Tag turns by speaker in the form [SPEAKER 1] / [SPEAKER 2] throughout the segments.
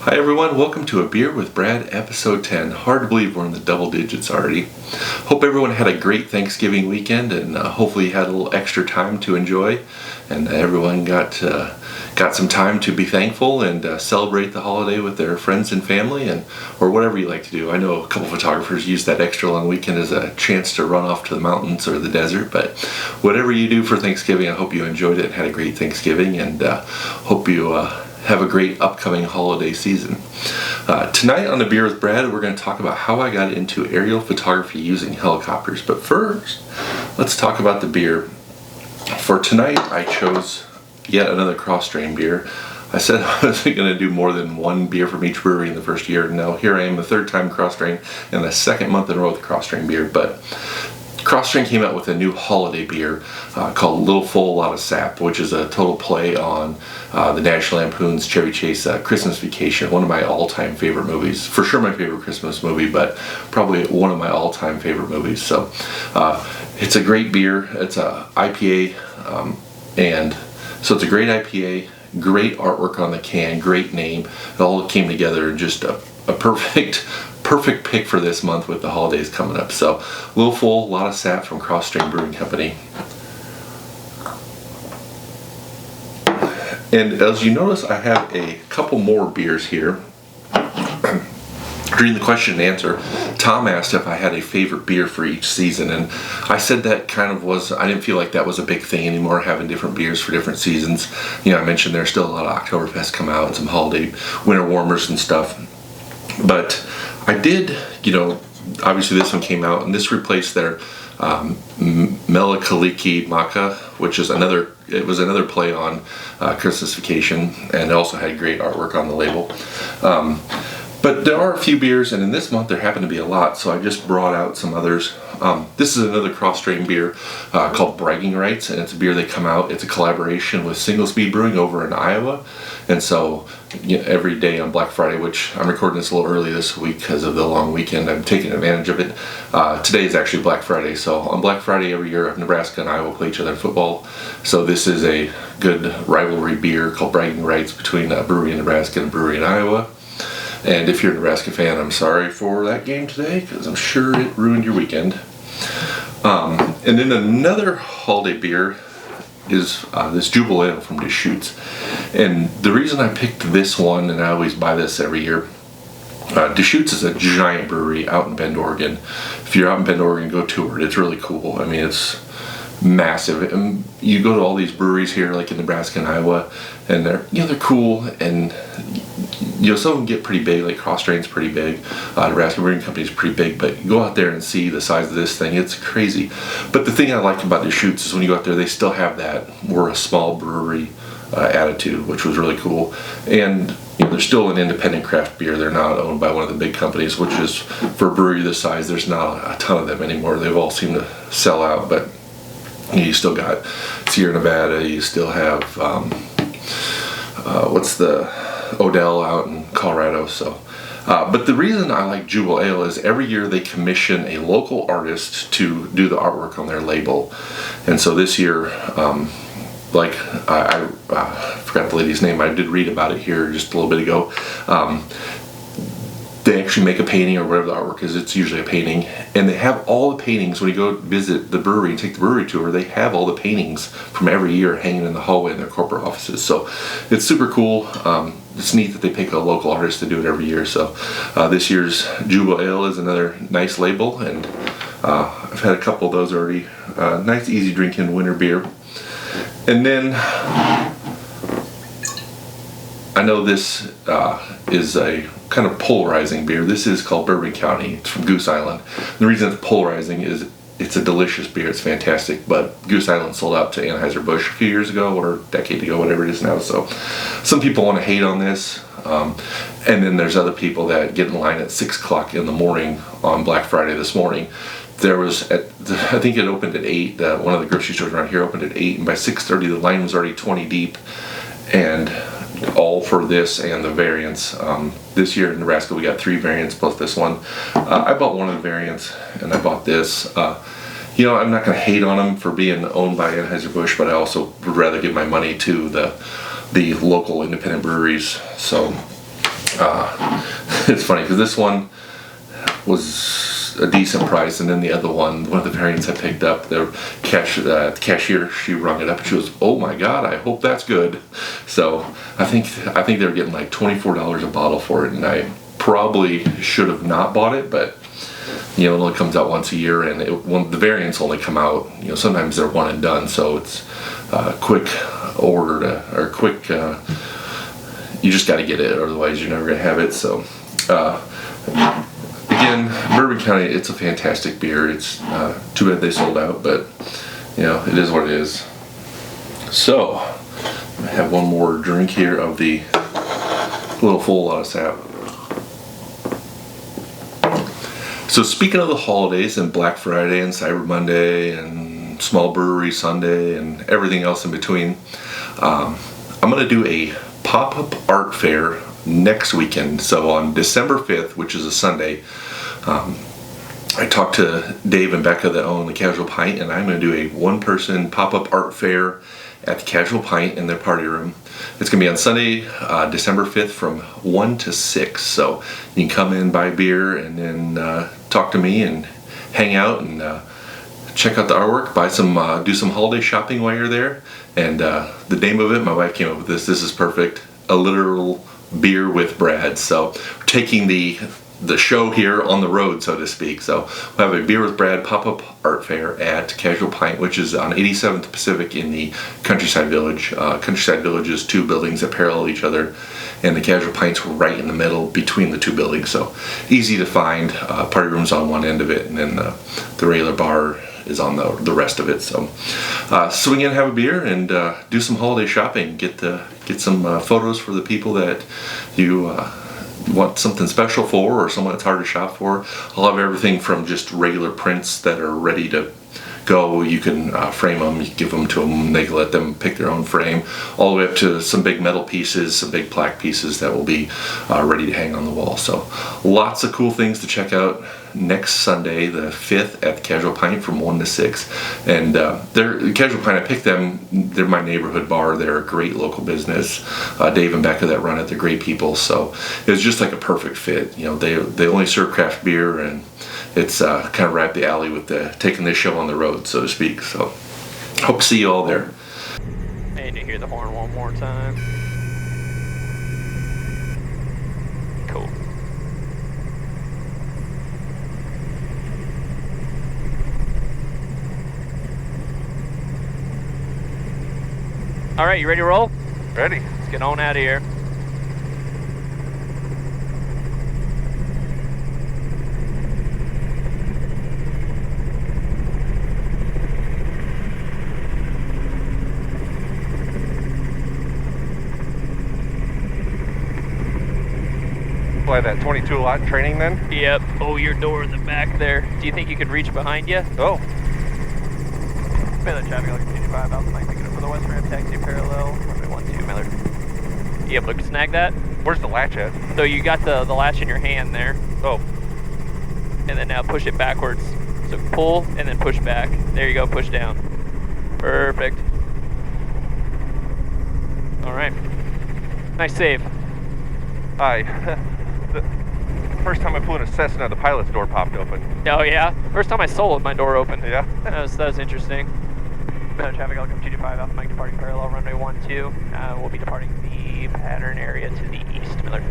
[SPEAKER 1] Hi everyone, welcome to A Beer with Brad, episode 10. Hard to believe we're in the double digits already. Hope everyone had a great Thanksgiving weekend and hopefully you had a little extra time to enjoy. And everyone got some time to be thankful and celebrate the holiday with their friends and family or whatever you like to do. I know a couple photographers use that extra long weekend as a chance to run off to the mountains or the desert, but whatever you do for Thanksgiving, I hope you enjoyed it and had a great Thanksgiving, and hope you have a great upcoming holiday season. Tonight on A Beer with Brad, we're going to talk about how I got into aerial photography using helicopters. But first, let's talk about the beer. For tonight, I chose yet another cross-strain beer. I said I wasn't going to do more than one beer from each brewery in the first year. Now here I am, the third time cross-strain, and the second month in a row with cross-strain beer. But Cross-Strain came out with a new holiday beer called Little Full Lotta Sap, which is a total play on the National Lampoon's Chevy Chase Christmas Vacation, one of my all-time favorite movies. For sure my favorite Christmas movie, but probably one of my all-time favorite movies. So it's a great beer. It's a IPA, and so it's a great IPA, great artwork on the can, great name. It all came together in just a perfect pick for this month with the holidays coming up. So, Little Full Lotta Sap from Cross-Strain Brewing Company. And as you notice, I have a couple more beers here. During the question and answer, Tom asked if I had a favorite beer for each season, and I said that kind of was, I didn't feel like that was a big thing anymore, having different beers for different seasons. You know, I mentioned there's still a lot of Oktoberfest come out and some holiday winter warmers and stuff. But I did, obviously this one came out, and this replaced their Melakaliki Maka, which is another play on Christmas Vacation, and it also had great artwork on the label. But there are a few beers, and in this month there happen to be a lot, so I just brought out some others. This is another cross-strain beer called Bragging Rights, and it's a beer they come out. It's a collaboration with Single Speed Brewing over in Iowa, and so every day on Black Friday, which I'm recording this a little early this week because of the long weekend, I'm taking advantage of it. Today is actually Black Friday, so on Black Friday every year, Nebraska and Iowa play each other in football. So this is a good rivalry beer called Bragging Rights between a brewery in Nebraska and a brewery in Iowa. And if you're a Nebraska fan, I'm sorry for that game today, because I'm sure it ruined your weekend. And then another holiday beer is this Jubal Ale from Deschutes. And the reason I picked this one, and I always buy this every year, Deschutes is a giant brewery out in Bend, Oregon. If you're out in Bend, Oregon, go tour it. It's really cool. I mean, it's massive. And you go to all these breweries here, like in Nebraska and Iowa, and they're cool, and some of them get pretty big, like Cross-Strain's pretty big, Nebraska Brewing Company's pretty big, but you go out there and see the size of this thing, it's crazy. But the thing I like about Deschutes is when you go out there, they still have that we're a small brewery attitude, which was really cool. And they're still an independent craft beer. They're not owned by one of the big companies, which is, for a brewery this size, there's not a ton of them anymore. They've all seemed to sell out, but you still got Sierra Nevada, you still have Odell out in Colorado. So but the reason I like Jubal Ale is every year they commission a local artist to do the artwork on their label. And so this year, I forgot the lady's name, I did read about it here just a little bit ago. They actually make a painting, or whatever the artwork is. It's usually a painting, and they have all the paintings. When you go visit the brewery and take the brewery tour, they have all the paintings from every year hanging in the hallway in their corporate offices. So it's super cool. It's neat that they pick a local artist to do it every year. So this year's Jubal Ale is another nice label, and I've had a couple of those already. Nice, easy drinking winter beer. And then I know this is a kind of polarizing beer. This is called Bourbon County. It's from Goose Island. The reason it's polarizing is it's a delicious beer. It's fantastic, but Goose Island sold out to Anheuser-Busch a few years ago, or a decade ago, whatever it is now. So some people want to hate on this, and then there's other people that get in line at 6 o'clock in the morning on Black Friday this morning. There was, I think it opened at 8, one of the grocery stores around here opened at 8, and by 6:30 the line was already 20 deep, and all for this and the variants. This year in Nebraska we got 3 variants plus this one. I bought one of the variants, and I bought this. I'm not going to hate on them for being owned by Anheuser-Busch, but I also would rather give my money to the local independent breweries. So It's funny because this one was a decent price, and then the other one of the variants I picked up, the cashier, she rung it up and she was, oh my god, I hope that's good. So I think they were getting like $24 a bottle for it, and I probably should have not bought it, but it only comes out once a year, and the variants only come out, sometimes they're one and done, so it's a quick order you just got to get it, otherwise you're never going to have it. So again, Bourbon County, it's a fantastic beer. It's too bad they sold out, but it is what it is. So I have one more drink here of the little full Lotta Sap. So speaking of the holidays and Black Friday and Cyber Monday and Small Brewery Sunday and everything else in between, I'm going to do a pop-up art fair next weekend. So on December 5th, which is a Sunday, I talked to Dave and Becca that own the Casual Pint, and I'm going to do a one-person pop-up art fair at the Casual Pint in their party room. It's going to be on Sunday, December 5th from 1 to 6. So you can come in, buy beer, and then talk to me and hang out and check out the artwork, buy some, do some holiday shopping while you're there. And the name of it, my wife came up with this. This is perfect. A literal beer with Brad. So we're taking the show here on the road, so to speak. So we'll have a Beer with Brad pop-up art fair at Casual Pint, which is on 87th Pacific in the Countryside Village. Countryside Village is two buildings that parallel each other, and the Casual Pint's right in the middle between the two buildings. So easy to find. Party room's on one end of it, and then the regular bar is on the rest of it. So swing in, have a beer, and do some holiday shopping. Get some photos for the people that you want something special for, or someone that's hard to shop for. I'll have everything from just regular prints that are ready to go. You can frame them, you can give them to them, they can let them pick their own frame, all the way up to some big metal pieces, some big plaque pieces that will be ready to hang on the wall. So lots of cool things to check out next Sunday, the 5th, at the Casual Pint from 1 to 6. And they're Casual Pint, I picked them, they're my neighborhood bar. They're a great local business. Dave and Becca that run it, they're great people. So it was just like a perfect fit. They only serve craft beer, and it's kind of right up the alley with taking this show on the road, so to speak. So hope to see you all there.
[SPEAKER 2] I need to hear the horn one more time. Cool. All right, you ready to roll?
[SPEAKER 3] Ready.
[SPEAKER 2] Let's get on out of here.
[SPEAKER 3] Apply that 22 lot training then?
[SPEAKER 2] Yep. Oh, your door in the back there. Do you think you could reach behind you?
[SPEAKER 3] Oh.
[SPEAKER 2] Miller traffic, like 55 out the line, picking up for the west ramp, taxi parallel, runway 12, Miller. You able to snag that?
[SPEAKER 3] Where's the latch at?
[SPEAKER 2] So you got the latch in your hand there.
[SPEAKER 3] Oh.
[SPEAKER 2] And then now push it backwards. So pull and then push back. There you go, push down. Perfect. All right. Nice save.
[SPEAKER 3] The first time I flew in a Cessna, the pilot's door popped open.
[SPEAKER 2] Oh yeah? First time I soloed, my door opened.
[SPEAKER 3] Yeah?
[SPEAKER 2] That was interesting. Traffic, welcome 225 Alpha Mike departing parallel runway 12. We'll be departing the pattern area to the east, Miller.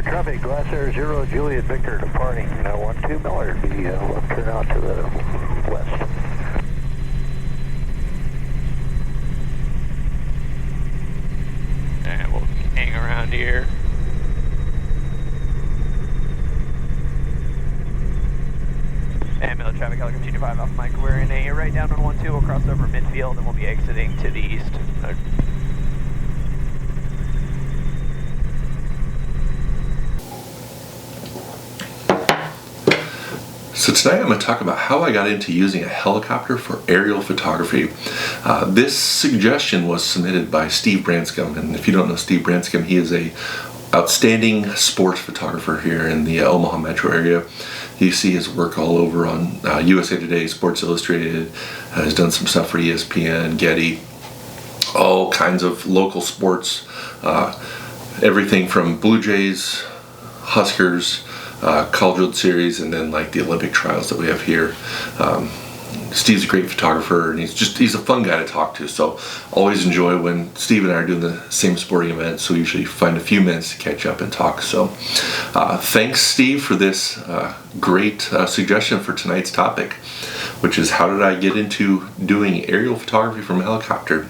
[SPEAKER 4] Traffic, Glass Air 0 Juliet Victor departing 12 Miller. Be left turn out to the west.
[SPEAKER 2] And we'll hang around here. And Miller traffic, welcome 225 Alpha Mike. We're in a right down on 12. We'll cross over midfield and we'll be exiting to the east.
[SPEAKER 1] So tonight I'm going to talk about how I got into using a helicopter for aerial photography. This suggestion was submitted by Steve Branscombe, and if you don't know Steve Branscombe, he is a outstanding sports photographer here in the Omaha metro area. You see his work all over on USA Today, Sports Illustrated, has done some stuff for ESPN, Getty, all kinds of local sports, everything from Blue Jays, Huskers, College World Series, and then like the Olympic trials that we have here. Steve's a great photographer, and he's a fun guy to talk to, so always enjoy when Steve and I are doing the same sporting events, so we usually find a few minutes to catch up and talk. So thanks, Steve, for this great suggestion for tonight's topic, which is how did I get into doing aerial photography from a helicopter.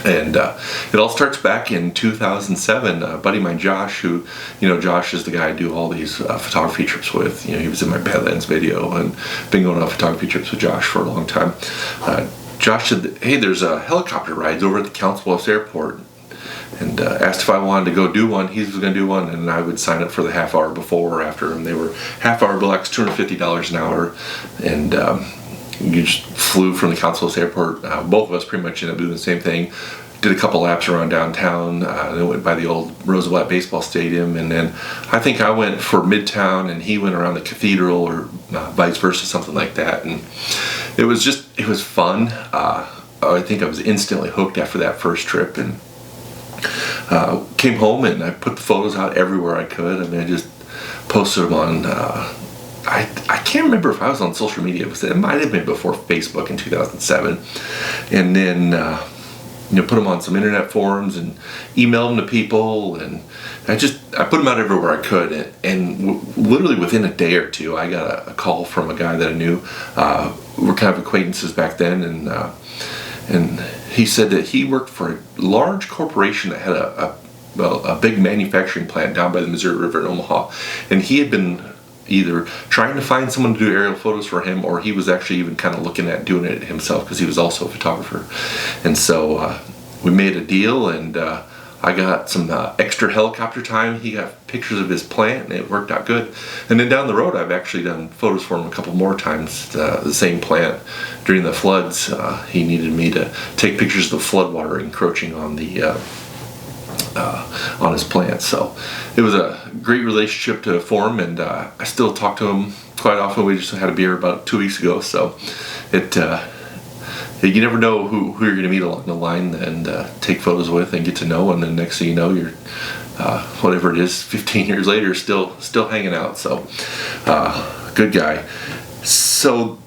[SPEAKER 1] And it all starts back in 2007. A buddy of mine, Josh, who, Josh is the guy I do all these photography trips with. He was in my Badlands video, and been going on photography trips with Josh for a long time. Josh said, hey, there's helicopter rides over at the Council Bluffs Airport, and asked if I wanted to go do one. He was going to do one, and I would sign up for the half hour before or after, and they were half hour blocks, $250 an hour, and you just flew from the Council Bluffs Airport. Both of us pretty much ended up doing the same thing. Did a couple laps around downtown, then went by the old Roosevelt Baseball Stadium, and then I think I went for Midtown and he went around the Cathedral, or vice versa, something like that. And it was fun. I think I was instantly hooked after that first trip, and came home and I put the photos out everywhere I could. I just posted them on I can't remember if I was on social media. It might have been before Facebook in 2007, and then put them on some internet forums and emailed them to people, and I put them out everywhere I could, and literally within a day or two I got a call from a guy that I knew. We're kind of acquaintances back then, and he said that he worked for a large corporation that had a big manufacturing plant down by the Missouri River in Omaha, and he had been either trying to find someone to do aerial photos for him, or he was actually even kind of looking at doing it himself because he was also a photographer. And so we made a deal, and I got some extra helicopter time. He got pictures of his plant, and it worked out good. And then down the road, I've actually done photos for him a couple more times. The same plant during the floods, he needed me to take pictures of the floodwater encroaching on the on his plant. So it was a great relationship to form, and I still talk to him quite often. We just had a beer about 2 weeks ago, so you never know who you're going to meet along the line and take photos with and get to know, and then next thing you know, you're whatever it is, 15 years later, still hanging out. So good guy. So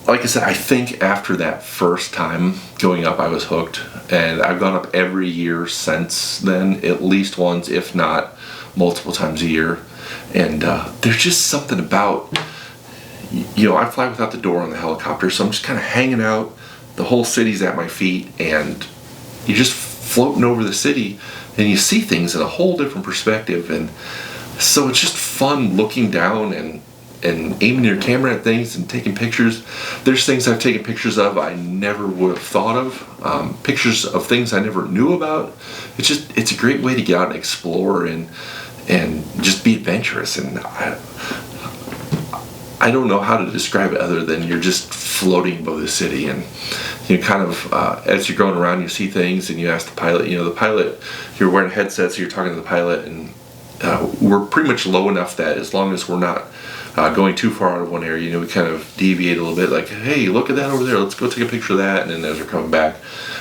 [SPEAKER 1] like I said, I think after that first time going up, I was hooked, and I've gone up every year since then, at least once, if not multiple times a year. And there's just something about, I fly without the door on the helicopter, so I'm just kind of hanging out. The whole city's at my feet, and you're just floating over the city, and you see things in a whole different perspective. And so it's just fun looking down and aiming your camera at things and taking pictures. There's things I've taken pictures of I never would have thought of, pictures of things I never knew about. It's a great way to get out and explore and just be adventurous. And I don't know how to describe it other than you're just floating above the city, and you kind of as you're going around, you see things, and you ask the pilot, you're wearing a headset, so you're talking to the pilot, and we're pretty much low enough that as long as we're not going too far out of one area, we kind of deviate a little bit, like, hey, look at that over there, let's go take a picture of that. And then as we're coming back,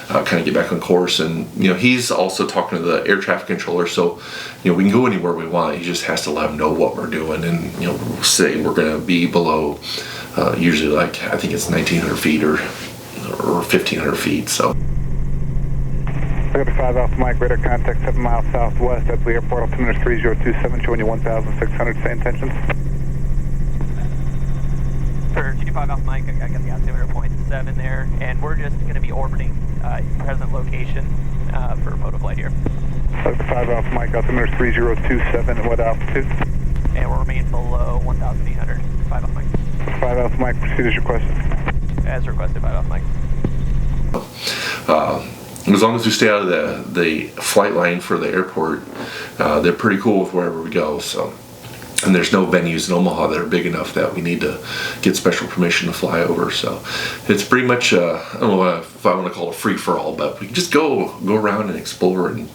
[SPEAKER 1] kind of get back on course. And he's also talking to the air traffic controller, so we can go anywhere we want. He just has to let him know what we're doing, and we'll say we're going to be below usually, like, I think it's 1900 feet or 1500 feet. So
[SPEAKER 5] I got a 5 Alpha Mike, radar contact 7 miles southwest at the airport, altimeter 3027, showing you 1,600, say intentions.
[SPEAKER 2] For 225 Alpha Mike, I got the altimeter 0.7 there, and we're just going to be orbiting present location for photo flight here.
[SPEAKER 5] 5 Alpha Mike, altimeter 3027, at what altitude?
[SPEAKER 2] And we'll remain below 1,800, 5 Alpha Mike.
[SPEAKER 5] 5 Alpha Mike, proceed as requested.
[SPEAKER 2] As requested, 5 Alpha Mike.
[SPEAKER 1] As long as we stay out of the flight line for the airport, they're pretty cool with wherever we go. So, and there's no venues in Omaha that are big enough that we need to get special permission to fly over. So it's pretty much, I don't know if I want to call it free for all, but we can just go around and explore and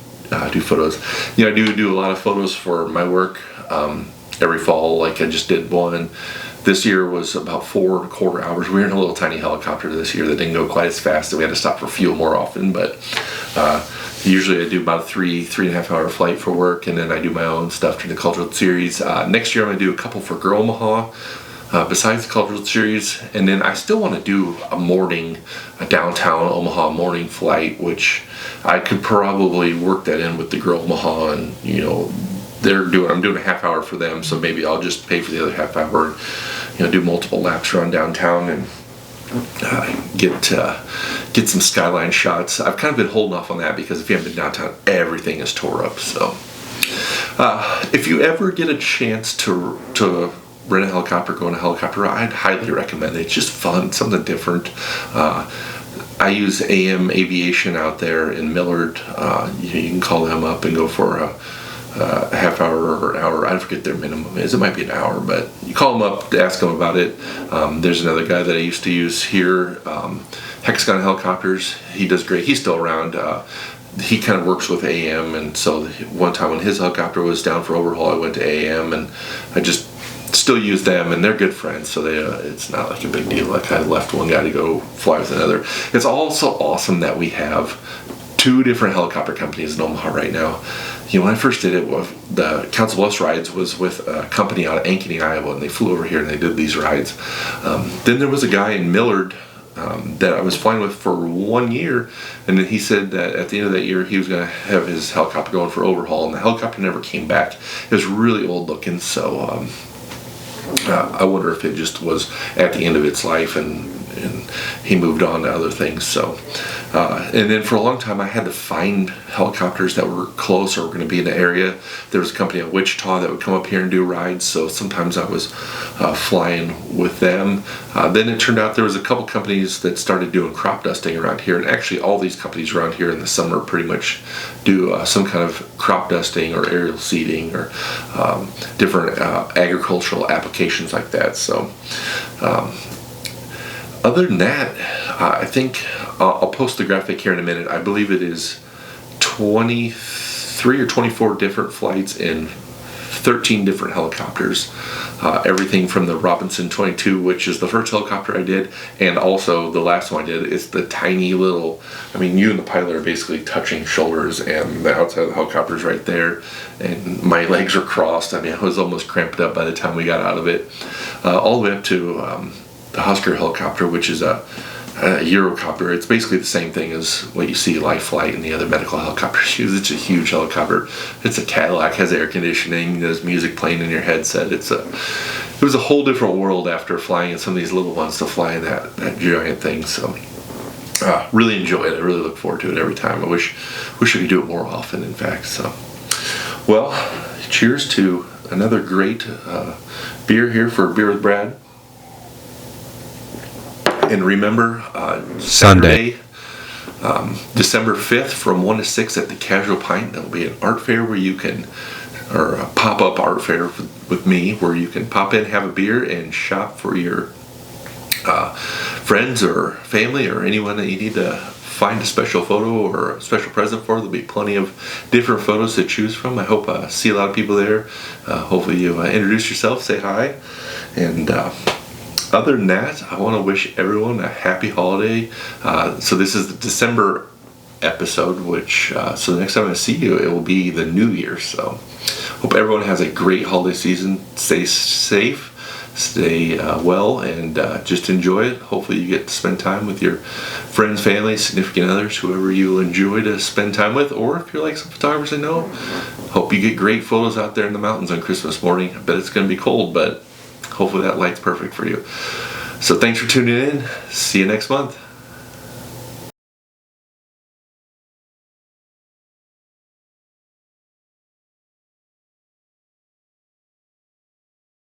[SPEAKER 1] do photos. I do a lot of photos for my work every fall. Like I just did one This year was about 4.25 hours. We were in a little tiny helicopter this year that didn't go quite as fast, and we had to stop for fuel more often. But usually I do about a 3.5 hour flight for work, and then I do my own stuff during the cultural series. Next year I'm going to do a couple for Girl Omaha, besides the cultural series, and then I still want to do a downtown Omaha morning flight, which I could probably work that in with the Girl Omaha, and I'm doing a half hour for them, so maybe I'll just pay for the other half hour and do multiple laps around downtown and get some skyline shots. I've kind of been holding off on that because if you haven't been downtown, everything is tore up. So if you ever get a chance to rent a helicopter, go on a helicopter ride, I'd highly recommend it. It's just fun, something different. I use AM Aviation out there in Millard. You can call them up and go for a half hour or an hour. I forget their minimum is. It might be an hour, but you call them up to ask them about it. There's another guy that I used to use here, Hexagon Helicopters. He does great. He's still around. He kind of works with AM, and so one time when his helicopter was down for overhaul, I went to AM, and I just still use them, and they're good friends, so it's not like a big deal. Like I left one guy to go fly with another. It's also awesome that we have 2 different helicopter companies in Omaha right now. When I first did it, the Council Bluffs rides was with a company out of Ankeny, Iowa, and they flew over here and they did these rides. Then there was a guy in Millard that I was flying with for 1 year, and then he said that at the end of that year he was going to have his helicopter going for overhaul, and the helicopter never came back. It was really old looking, so I wonder if it just was at the end of its life and he moved on to other things. So and then for a long time I had to find helicopters that were close or were going to be in the area. There was a company in Wichita that would come up here and do rides, so sometimes I was flying with them. Then it turned out there was a couple companies that started doing crop dusting around here, and actually all these companies around here in the summer pretty much do some kind of crop dusting or aerial seeding or different agricultural applications like that. So other than that, I think I'll post the graphic here in a minute. I believe it is 23 or 24 different flights in 13 different helicopters. Everything from the Robinson 22, which is the first helicopter I did, and also the last one I did is the tiny little, you and the pilot are basically touching shoulders, and the outside of the helicopter is right there, and my legs are crossed. I was almost cramped up by the time we got out of it. All the way up to the Husker helicopter, which is a Eurocopter. It's basically the same thing as what you see Life Flight and the other medical helicopters use. It's a huge helicopter. It's a Cadillac, has air conditioning, there's music playing in your headset. It was a whole different world after flying in some of these little ones to fly in that giant thing. So really enjoy it. I really look forward to it every time. I wish we could do it more often, in fact. So, well, cheers to another great beer here for Beer with Brad. And remember, Saturday, December 5th from 1 to 6 at the Casual Pint, there will be an art fair where you can, or a pop-up art fair with me, where you can pop in, have a beer, and shop for your friends or family or anyone that you need to find a special photo or a special present for. There'll be plenty of different photos to choose from. I hope I see a lot of people there. Hopefully you introduce yourself, say hi, and other than that, I want to wish everyone a happy holiday. So this is the December episode, which so the next time I see you, it will be the New Year. So hope everyone has a great holiday season. Stay safe, stay well, and just enjoy it. Hopefully you get to spend time with your friends, family, significant others, whoever you enjoy to spend time with. Or if you're like some photographers I know, hope you get great photos out there in the mountains on Christmas morning. I bet it's going to be cold, but hopefully that light's perfect for you. So thanks for tuning in. See you next month.